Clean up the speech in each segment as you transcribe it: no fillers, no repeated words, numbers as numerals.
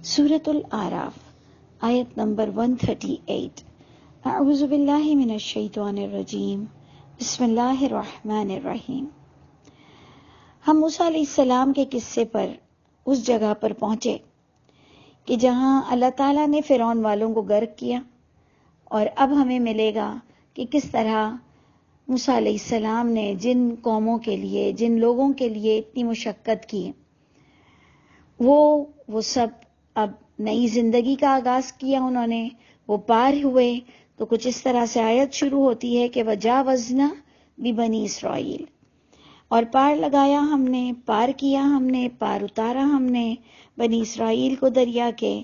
سورۃ الاعراف آیت نمبر 138۔ اعوذ باللہ من الشیطان الرجیم، بسم اللہ الرحمن الرحیم۔ ہم موسیٰ علیہ السلام کے قصے پر اس جگہ پر پہنچے کہ جہاں اللہ تعالیٰ نے فرعون والوں کو غرق کیا، اور اب ہمیں ملے گا کہ کس طرح موسیٰ علیہ السلام نے جن قوموں کے لیے، جن لوگوں کے لیے اتنی مشقت کی، وہ سب اب نئی زندگی کا آغاز کیا انہوں نے، وہ پار ہوئے۔ تو کچھ اس طرح سے آیت شروع ہوتی ہے کہ وَجَاوَزْنَا بِبَنِي اسرائیل، اور پار لگایا ہم نے، پار کیا ہم نے، پار اتارا ہم نے بنی اسرائیل کو دریا کے۔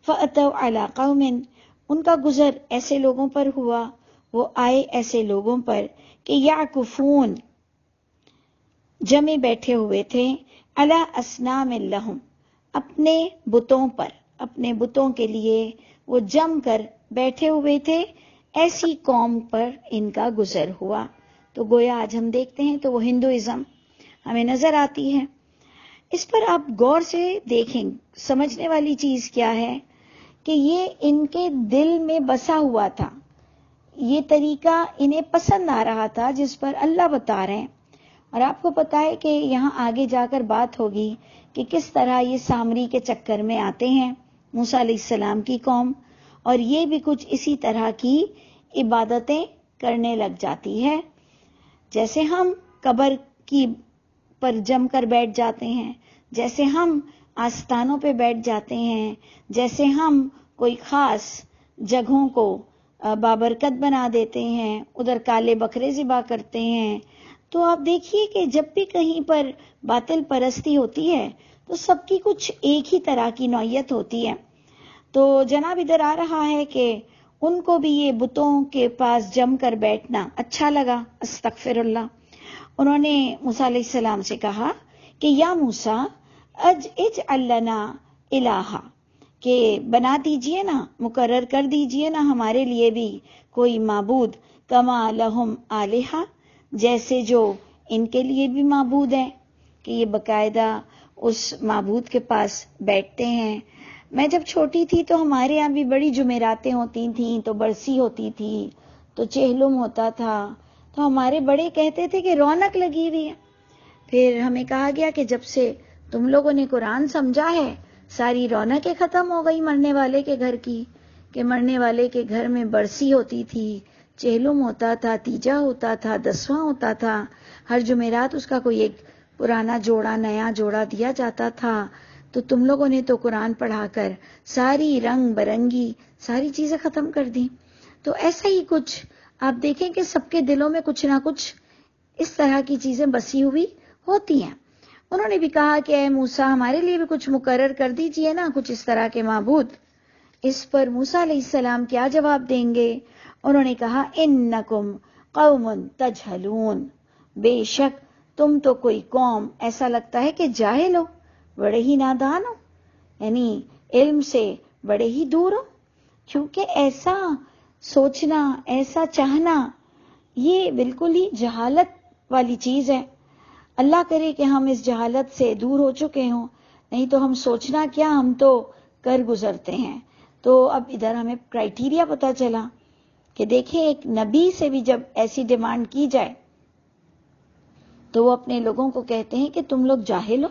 فَأَتَوْا عَلَىٰ قَوْمٍ، ان کا گزر ایسے لوگوں پر ہوا، وہ آئے ایسے لوگوں پر کہ یعکفون، جمے بیٹھے ہوئے تھے، عَلَىٰ أَصْنَامٍ لَهُمْ، اپنے بتوں پر، اپنے بتوں کے لیے وہ جم کر بیٹھے ہوئے تھے، ایسی قوم پر ان کا گزر ہوا۔ تو گویا آج ہم دیکھتے ہیں تو وہ ہندوازم ہمیں نظر آتی ہے۔ اس پر آپ غور سے دیکھیں، سمجھنے والی چیز کیا ہے کہ یہ ان کے دل میں بسا ہوا تھا، یہ طریقہ انہیں پسند آ رہا تھا جس پر اللہ بتا رہے ہیں۔ اور آپ کو پتا ہے کہ یہاں آگے جا کر بات ہوگی کہ کس طرح یہ سامری کے چکر میں آتے ہیں موسیٰ علیہ السلام کی قوم، اور یہ بھی کچھ اسی طرح کی عبادتیں کرنے لگ جاتی ہے، جیسے ہم قبر کی پر جم کر بیٹھ جاتے ہیں، جیسے ہم آستانوں پہ بیٹھ جاتے ہیں، جیسے ہم کوئی خاص جگہوں کو بابرکت بنا دیتے ہیں، ادھر کالے بکرے ذبح کرتے ہیں۔ تو آپ دیکھیے کہ جب بھی کہیں پر باطل پرستی ہوتی ہے تو سب کی کچھ ایک ہی طرح کی نوعیت ہوتی ہے۔ تو جناب ادھر آ رہا ہے کہ ان کو بھی یہ بتوں کے پاس جم کر بیٹھنا اچھا لگا، استغفر اللہ۔ انہوں نے موسیٰ علیہ السلام سے کہا کہ یا موسیٰ اجعل لنا الہا، کہ بنا دیجئے نا، مقرر کر دیجئے نا ہمارے لیے بھی کوئی معبود، کما لہم آلہہ، جیسے جو ان کے لیے بھی معبود ہیں، کہ یہ باقاعدہ اس معبود کے پاس بیٹھتے ہیں۔ میں جب چھوٹی تھی تو ہمارے یہاں بھی بڑی جمعراتیں ہوتی تھیں، تو برسی ہوتی تھی، تو چہلم ہوتا تھا، تو ہمارے بڑے کہتے تھے کہ رونق لگی ہوئی ہے۔ پھر ہمیں کہا گیا کہ جب سے تم لوگوں نے قرآن سمجھا ہے، ساری رونقیں ختم ہو گئی مرنے والے کے گھر کی، کہ مرنے والے کے گھر میں برسی ہوتی تھی، چہلم ہوتا تھا، تیجا ہوتا تھا، دسواں ہوتا تھا، ہر جمعرات اس کا کوئی ایک پرانا جوڑا نیا جوڑا دیا جاتا تھا۔ تو تم لوگوں نے تو قرآن پڑھا کر ساری رنگ برنگی ساری چیزیں ختم کر دی۔ تو ایسا ہی کچھ آپ دیکھیں کہ سب کے دلوں میں کچھ نہ کچھ اس طرح کی چیزیں بسی ہوئی ہوتی ہیں۔ انہوں نے بھی کہا کہ اے موسیٰ، ہمارے لیے بھی کچھ مقرر کر دیجئے نا، کچھ اس طرح کے معبود۔ اس پر موسیٰ علیہ السلام کیا جواب دیں گے؟ انہوں نے کہا انکم قوم تجہلون، بے شک تم تو کوئی قوم ایسا لگتا ہے کہ جاہل ہو، بڑے ہی نادان ہو، یعنی علم سے بڑے ہی دور ہو، کیونکہ ایسا سوچنا، ایسا چاہنا، یہ بالکل ہی جہالت والی چیز ہے۔ اللہ کرے کہ ہم اس جہالت سے دور ہو چکے ہوں، نہیں تو ہم سوچنا کیا، ہم تو کر گزرتے ہیں۔ تو اب ادھر ہمیں کرائیٹیریا پتا چلا کہ دیکھیں ایک نبی سے بھی جب ایسی ڈیمانڈ کی جائے تو وہ اپنے لوگوں کو کہتے ہیں کہ تم لوگ جاہل ہو۔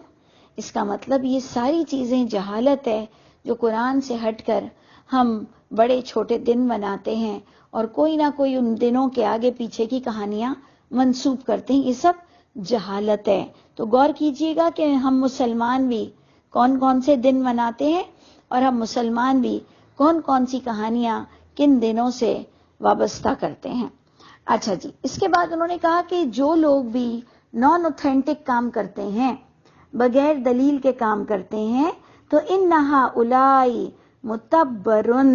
اس کا مطلب یہ ساری چیزیں جہالت ہے، جو قرآن سے ہٹ کر ہم بڑے چھوٹے دن مناتے ہیں اور کوئی نہ کوئی ان دنوں کے آگے پیچھے کی کہانیاں منسوب کرتے ہیں، یہ سب جہالت ہے۔ تو غور کیجئے گا کہ ہم مسلمان بھی کون کون سے دن مناتے ہیں، اور ہم مسلمان بھی کون کون سی کہانیاں کن دنوں سے وابستہ کرتے ہیں۔ اچھا جی، اس کے بعد انہوں نے کہا کہ جو لوگ بھی نان اوتھینٹک کام کرتے ہیں، بغیر دلیل کے کام کرتے ہیں، تو انہا الائی متبرن،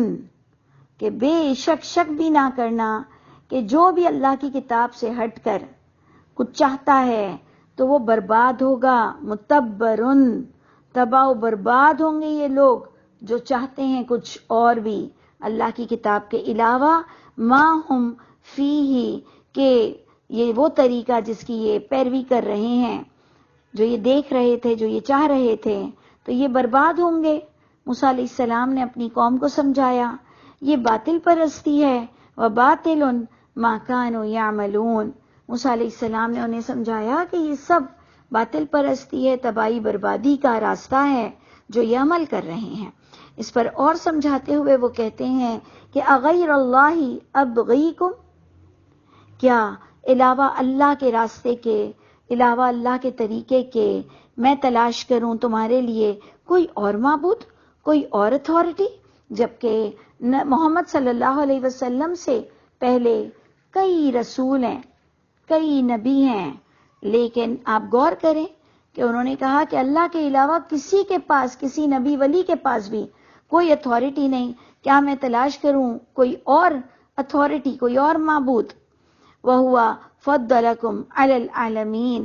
کہ بے شک شک بھی نہ کرنا کہ جو بھی اللہ کی کتاب سے ہٹ کر کچھ چاہتا ہے تو وہ برباد ہوگا۔ متبرن، تباہ و برباد ہوں گے یہ لوگ جو چاہتے ہیں کچھ اور بھی اللہ کی کتاب کے علاوہ، ما ہم فیہ، کہ یہ وہ طریقہ جس کی یہ پیروی کر رہے ہیں، جو یہ دیکھ رہے تھے، جو یہ چاہ رہے تھے، تو یہ برباد ہوں گے۔ موسیٰ علیہ السلام نے اپنی قوم کو سمجھایا یہ باطل پرستی ہے، وَبَاطِلٌ مَا كَانُوا يَعْمَلُونَ۔ موسیٰ علیہ السلام نے انہیں سمجھایا کہ یہ سب باطل پرستی ہے، تباہی بربادی کا راستہ ہے جو یہ عمل کر رہے ہیں۔ اس پر اور سمجھاتے ہوئے وہ کہتے ہیں کہ اغیر اللہ ابغیکم، کیا علاوہ اللہ کے راستے کے، علاوہ اللہ کے طریقے کے میں تلاش کروں تمہارے لیے کوئی اور معبود، کوئی اور اتھارٹی، جبکہ محمد صلی اللہ علیہ وسلم سے پہلے کئی رسول ہیں، کئی نبی ہیں، لیکن آپ غور کریں کہ انہوں نے کہا کہ اللہ کے علاوہ کسی کے پاس، کسی نبی ولی کے پاس بھی کوئی اتھارٹی نہیں، کیا میں تلاش کروں کوئی اور اتھارٹی، کوئی اور معبود؟ وَهُوَ فَضَّلَكُمْ عَلَى الْعَالَمِينَ،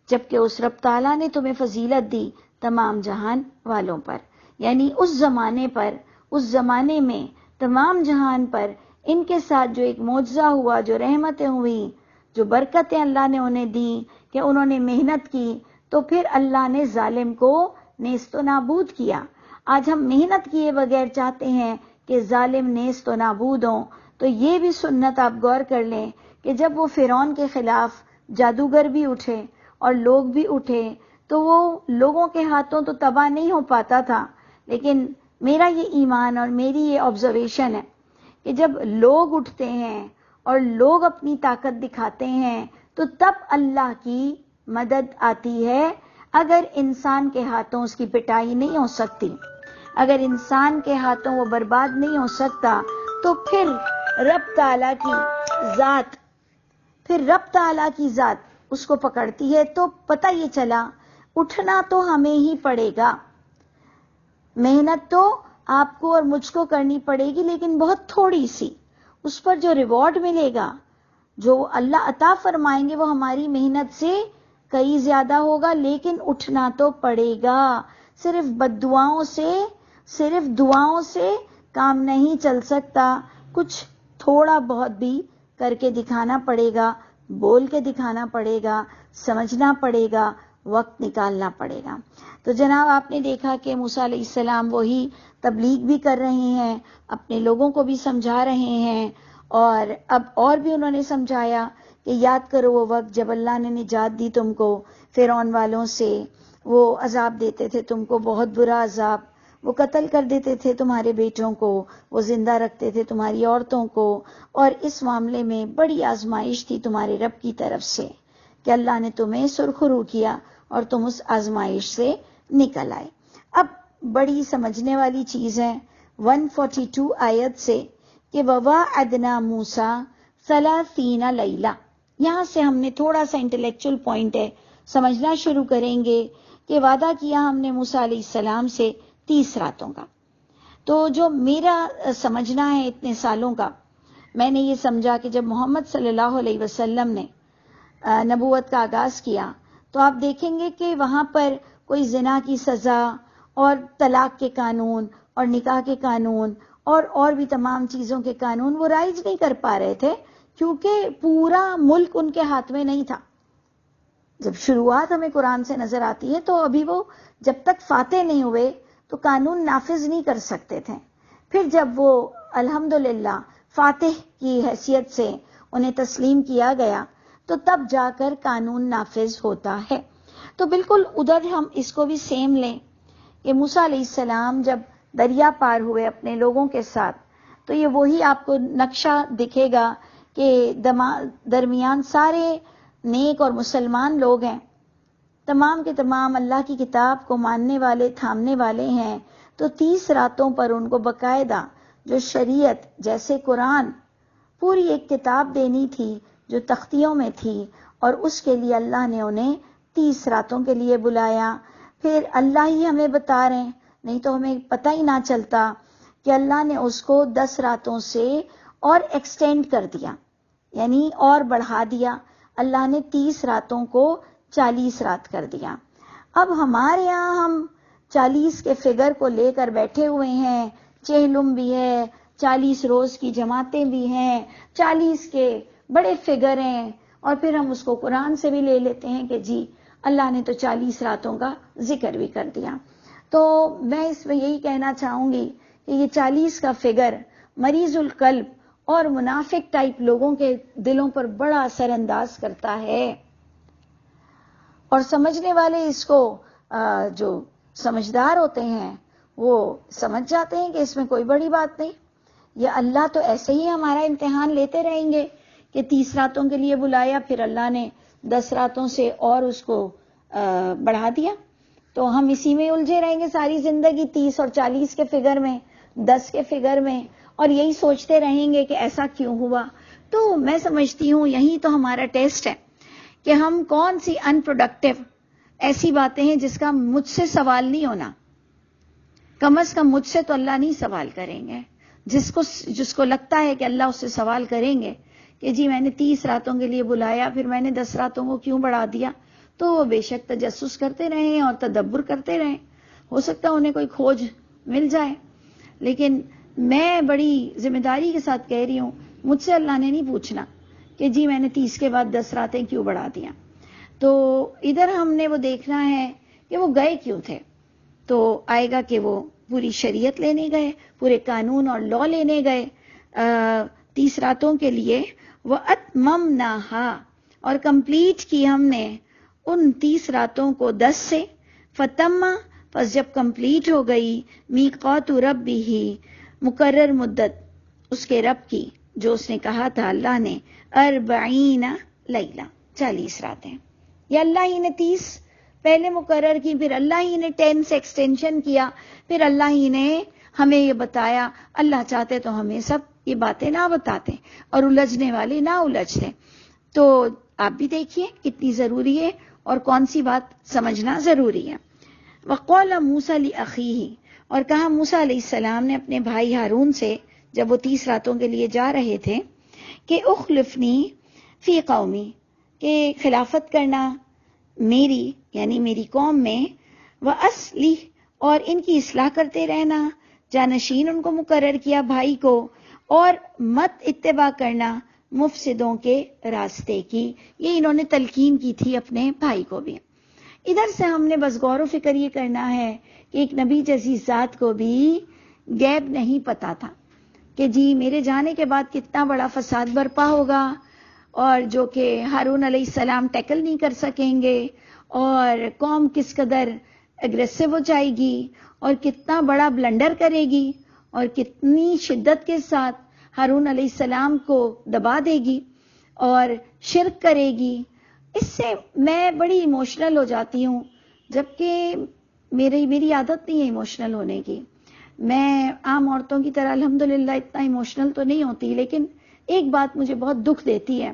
جبکہ اس رب تعالیٰ نے تمہیں فضیلت دی تمام جہان والوں پر، یعنی اس زمانے پر، اس زمانے میں تمام جہان پر ان کے ساتھ جو ایک معجزہ ہوا، جو رحمتیں ہوئی، جو برکتیں اللہ نے انہیں دی کہ انہوں نے محنت کی، تو پھر اللہ نے ظالم کو نیست و نابود کیا۔ آج ہم محنت کیے بغیر چاہتے ہیں کہ ظالم نیست و نابود ہوں، تو یہ بھی سنت آپ غور کر لیں کہ جب وہ فرعون کے خلاف جادوگر بھی اٹھے اور لوگ بھی اٹھے تو وہ لوگوں کے ہاتھوں تو تباہ نہیں ہو پاتا تھا، لیکن میرا یہ ایمان اور میری یہ آبزرویشن ہے کہ جب لوگ اٹھتے ہیں اور لوگ اپنی طاقت دکھاتے ہیں تو تب اللہ کی مدد آتی ہے۔ اگر انسان کے ہاتھوں اس کی پٹائی نہیں ہو سکتی، اگر انسان کے ہاتھوں وہ برباد نہیں ہو سکتا، تو پھر رب تعالیٰ کی ذات، اس کو پکڑتی ہے۔ تو پتہ یہ چلا اٹھنا تو ہمیں ہی پڑے گا، محنت تو آپ کو اور مجھ کو کرنی پڑے گی، لیکن بہت تھوڑی سی، اس پر جو ریوارڈ ملے گا، جو اللہ عطا فرمائیں گے، وہ ہماری محنت سے کئی زیادہ ہوگا، لیکن اٹھنا تو پڑے گا۔ صرف بد دعاؤں سے، صرف دعاؤں سے کام نہیں چل سکتا، کچھ تھوڑا بہت بھی کر کے دکھانا پڑے گا، بول کے دکھانا پڑے گا، سمجھنا پڑے گا، وقت نکالنا پڑے گا۔ تو جناب آپ نے دیکھا کہ موسیٰ علیہ السلام وہی تبلیغ بھی کر رہے ہیں، اپنے لوگوں کو بھی سمجھا رہے ہیں، اور اب اور بھی انہوں نے سمجھایا کہ یاد کرو وہ وقت جب اللہ نے نجات دی تم کو فرعون والوں سے، وہ عذاب دیتے تھے تم کو، بہت برا عذاب، وہ قتل کر دیتے تھے تمہارے بیٹوں کو، وہ زندہ رکھتے تھے تمہاری عورتوں کو، اور اس معاملے میں بڑی آزمائش تھی تمہارے رب کی طرف سے کہ اللہ نے تمہیں سرخرو کیا اور تم اس آزمائش سے نکل آئے۔ اب بڑی سمجھنے والی چیز ہے 142 آیت سے کہ وَوَاعَدْنَا مُوسَىٰ 30 لیلہ، یہاں سے ہم نے تھوڑا سا انٹلیکچول پوائنٹ ہے، سمجھنا شروع کریں گے کہ وعدہ کیا ہم نے موسیٰ علیہ السلام سے 30 راتوں کا۔ تو جو میرا سمجھنا ہے اتنے سالوں کا، میں نے یہ سمجھا کہ جب محمد صلی اللہ علیہ وسلم نے نبوت کا آغاز کیا تو آپ دیکھیں گے کہ وہاں پر کوئی زنا کی سزا اور طلاق کے قانون اور نکاح کے قانون اور بھی تمام چیزوں کے قانون وہ رائج نہیں کر پا رہے تھے، کیونکہ پورا ملک ان کے ہاتھ میں نہیں تھا۔ جب شروعات ہمیں قرآن سے نظر آتی ہے تو ابھی وہ جب تک فاتح نہیں ہوئے تو قانون نافذ نہیں کر سکتے تھے، پھر جب وہ الحمدللہ فاتح کی حیثیت سے انہیں تسلیم کیا گیا تو تب جا کر قانون نافذ ہوتا ہے۔ تو بالکل ادھر ہم اس کو بھی سیم لیں کہ موسیٰ علیہ السلام جب دریا پار ہوئے اپنے لوگوں کے ساتھ، تو یہ وہی آپ کو نقشہ دکھے گا کہ درمیان سارے نیک اور مسلمان لوگ ہیں، تمام کے تمام اللہ کی کتاب کو ماننے والے، تھامنے والے ہیں، تو 30 راتوں پر ان کو باقاعدہ جو شریعت جیسے قرآن پوری ایک کتاب دینی تھی جو تختیوں میں تھی، اور اس کے لیے اللہ نے انہیں 30 راتوں کے لیے بلایا۔ پھر اللہ ہی ہمیں بتا رہے ہیں، نہیں تو ہمیں پتہ ہی نہ چلتا کہ اللہ نے اس کو 10 راتوں سے اور ایکسٹینڈ کر دیا، یعنی اور بڑھا دیا۔ اللہ نے 30 راتوں کو 40 رات کر دیا۔ اب ہمارے یہاں ہم 40 کے فگر کو لے کر بیٹھے ہوئے ہیں، چہلم بھی ہے، 40 روز کی جماعتیں بھی ہیں، 40 کے بڑے فگر ہیں، اور پھر ہم اس کو قرآن سے بھی لے لیتے ہیں کہ جی اللہ نے تو 40 راتوں کا ذکر بھی کر دیا۔ تو میں اس میں یہی کہنا چاہوں گی کہ یہ 40 کا فگر مریض القلب اور منافق ٹائپ لوگوں کے دلوں پر بڑا اثر انداز کرتا ہے، اور سمجھنے والے اس کو جو سمجھدار ہوتے ہیں وہ سمجھ جاتے ہیں کہ اس میں کوئی بڑی بات نہیں، یا اللہ تو ایسے ہی ہمارا امتحان لیتے رہیں گے کہ 30 راتوں کے لیے بلایا، پھر اللہ نے 10 راتوں سے اور اس کو بڑھا دیا، تو ہم اسی میں الجھے رہیں گے ساری زندگی 30 اور 40 کے فگر میں، 10 کے فگر میں، اور یہی سوچتے رہیں گے کہ ایسا کیوں ہوا۔ تو میں سمجھتی ہوں یہی تو ہمارا ٹیسٹ ہے کہ ہم کون سی ان پروڈکٹیو ایسی باتیں ہیں جس کا مجھ سے سوال نہیں ہونا، کم از کم مجھ سے تو اللہ نہیں سوال کریں گے۔ جس کو لگتا ہے کہ اللہ اس سے سوال کریں گے کہ جی میں نے 30 راتوں کے لیے بلایا، پھر میں نے 10 راتوں کو کیوں بڑھا دیا، تو وہ بے شک تجسس کرتے رہیں اور تدبر کرتے رہیں، ہو سکتا ہے انہیں کوئی کھوج مل جائے، لیکن میں بڑی ذمہ داری کے ساتھ کہہ رہی ہوں، مجھ سے اللہ نے نہیں پوچھنا کہ جی میں نے 30 کے بعد 10 راتیں کیوں بڑھا دیا۔ تو ادھر ہم نے وہ دیکھنا ہے کہ وہ گئے کیوں تھے، تو آئے گا کہ وہ پوری شریعت لینے گئے، پورے قانون اور لا لینے گئے 30 راتوں کے لیے، وَأَتْمَمْنَاهَا، اور کمپلیٹ کی ہم نے ان 30 راتوں کو 10 سے، فَتَمَّ، پس جب کمپلیٹ ہو گئی، میقات ربہ، مقرر مدت اس کے رب کی جو اس نے کہا تھا اللہ نے، 40 لیلہ، 40 راتیں، یا اللہ ہی نے 30 پہلے مقرر کی، پھر اللہ ہی نے 10 سے ایکسٹینشن کیا، پھر اللہ ہی نے ہمیں یہ بتایا۔ اللہ چاہتے تو ہمیں سب یہ باتیں نہ بتاتے اور الجھنے والے نہ الجھتے۔ تو آپ بھی دیکھیے کتنی ضروری ہے اور کون سی بات سمجھنا ضروری ہے۔ وَقَالَ مُوسَىٰ لِأَخِيهِ، اور کہا موسیٰ علیہ السلام نے اپنے بھائی ہارون سے جب وہ 30 راتوں کے لیے جا رہے تھے کہ اخلفنی فی قومی، کہ خلافت کرنا میری یعنی میری قوم میں، وَأَصْلِحْ، اور ان کی اصلاح کرتے رہنا، جانشین ان کو مقرر کیا بھائی کو، اور مت اتباع کرنا مفسدوں کے راستے کی، یہ انہوں نے تلقین کی تھی اپنے بھائی کو بھی۔ ادھر سے ہم نے بس غور و فکر یہ کرنا ہے کہ ایک نبی جیسی ذات کو بھی غیب نہیں پتا تھا کہ جی میرے جانے کے بعد کتنا بڑا فساد برپا ہوگا، اور جو کہ ہارون علیہ السلام ٹیکل نہیں کر سکیں گے، اور قوم کس قدر اگریسو ہو جائے گی، اور کتنا بڑا بلنڈر کرے گی، اور کتنی شدت کے ساتھ ہارون علیہ السلام کو دبا دے گی اور شرک کرے گی۔ اس سے میں بڑی ایموشنل ہو جاتی ہوں، جبکہ میری عادت نہیں ہے ایموشنل ہونے کی۔ میں عام عورتوں کی طرح الحمدللہ اتنا ایموشنل تو نہیں ہوتی، لیکن ایک بات مجھے بہت دکھ دیتی ہے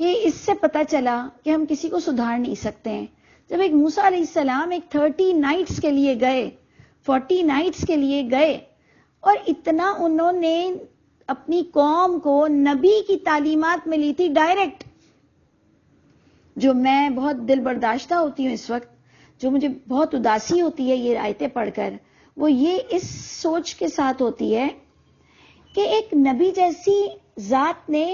کہ اس سے پتہ چلا کہ ہم کسی کو سدھار نہیں سکتے ہیں۔ جب ایک موسیٰ علیہ السلام ایک 30 نائٹس کے لیے گئے، 40 نائٹس کے لیے گئے، اور اتنا انہوں نے اپنی قوم کو نبی کی تعلیمات ملی تھی ڈائریکٹ، جو میں بہت دل برداشتہ ہوتی ہوں اس وقت، جو مجھے بہت اداسی ہوتی ہے یہ آیتیں پڑھ کر، وہ یہ اس سوچ کے ساتھ ہوتی ہے کہ ایک نبی جیسی ذات نے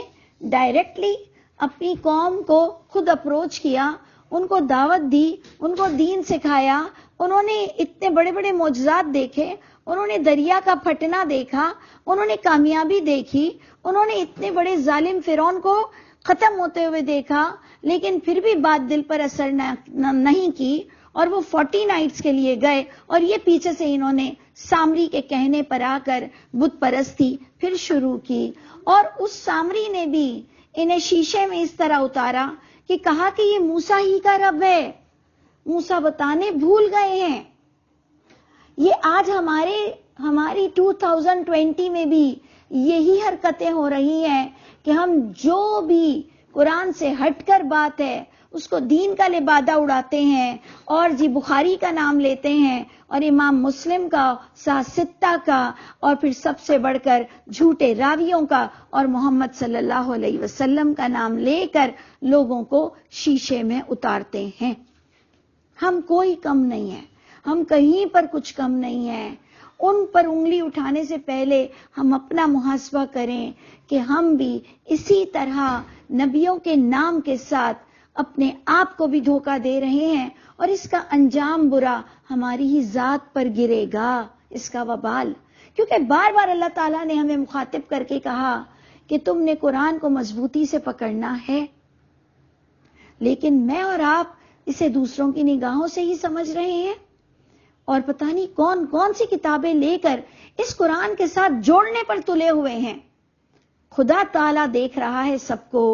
ڈائریکٹلی اپنی قوم کو خود اپروچ کیا، ان کو دعوت دی، ان کو دین سکھایا، انہوں نے اتنے بڑے بڑے معجزات دیکھے، انہوں نے دریا کا پھٹنا دیکھا، انہوں نے کامیابی دیکھی، انہوں نے اتنے بڑے ظالم فرعون کو ختم ہوتے ہوئے دیکھا، لیکن پھر بھی بات دل پر اثر نہیں کی، اور وہ 40 نائٹس کے لیے گئے، اور یہ پیچھے سے انہوں نے سامری کے کہنے پر آ کر بت پرستی پھر شروع کی، اور اس سامری نے بھی انہیں شیشے میں اس طرح اتارا کہ کہا کہ یہ موسیٰ ہی کا رب ہے۔ موسیٰ بتانے بھول گئے ہیں۔ یہ آج ہماری 2020 میں بھی یہی حرکتیں ہو رہی ہیں کہ ہم جو بھی قرآن سے ہٹ کر بات ہے اس کو دین کا لبادہ اڑاتے ہیں، اور جی بخاری کا نام لیتے ہیں، اور امام مسلم کا، ستہ کا، اور پھر سب سے بڑھ کر جھوٹے راویوں کا، اور محمد صلی اللہ علیہ وسلم کا نام لے کر لوگوں کو شیشے میں اتارتے ہیں۔ ہم کوئی کم نہیں ہیں، ہم کہیں پر کچھ کم نہیں ہیں۔ ان پر انگلی اٹھانے سے پہلے ہم اپنا محاسبہ کریں کہ ہم بھی اسی طرح نبیوں کے نام کے ساتھ اپنے آپ کو بھی دھوکہ دے رہے ہیں، اور اس کا انجام برا ہماری ہی ذات پر گرے گا، اس کا وبال. کیونکہ بار بار اللہ تعالیٰ نے ہمیں مخاطب کر کے کہا کہ تم نے قرآن کو مضبوطی سے پکڑنا ہے، لیکن میں اور آپ اسے دوسروں کی نگاہوں سے ہی سمجھ رہے ہیں، اور پتہ نہیں کون کون سی کتابیں لے کر اس قرآن کے ساتھ جوڑنے پر تلے ہوئے ہیں. خدا تعالیٰ دیکھ رہا ہے سب کو.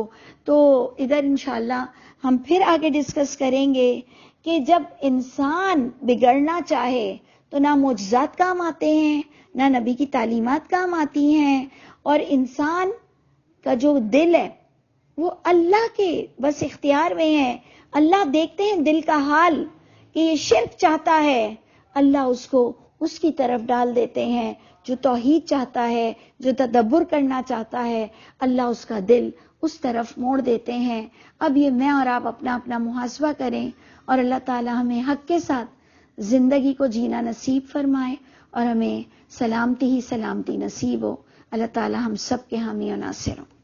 تو ادھر انشاءاللہ ہم پھر آگے ڈسکس کریں گے کہ جب انسان بگڑنا چاہے تو نہ معجزات کام آتے ہیں، نہ نبی کی تعلیمات کام آتی ہیں، اور انسان کا جو دل ہے وہ اللہ کے بس اختیار میں ہے. اللہ دیکھتے ہیں دل کا حال کہ یہ شرک چاہتا ہے، اللہ اس کو اس کی طرف ڈال دیتے ہیں. جو توحید چاہتا ہے، جو تدبر کرنا چاہتا ہے، اللہ اس کا دل اس طرف موڑ دیتے ہیں. اب یہ میں اور آپ اپنا اپنا محاسبہ کریں، اور اللہ تعالی ہمیں حق کے ساتھ زندگی کو جینا نصیب فرمائے، اور ہمیں سلامتی ہی سلامتی نصیب ہو. اللہ تعالی ہم سب کے حامی و ناصر ہوں.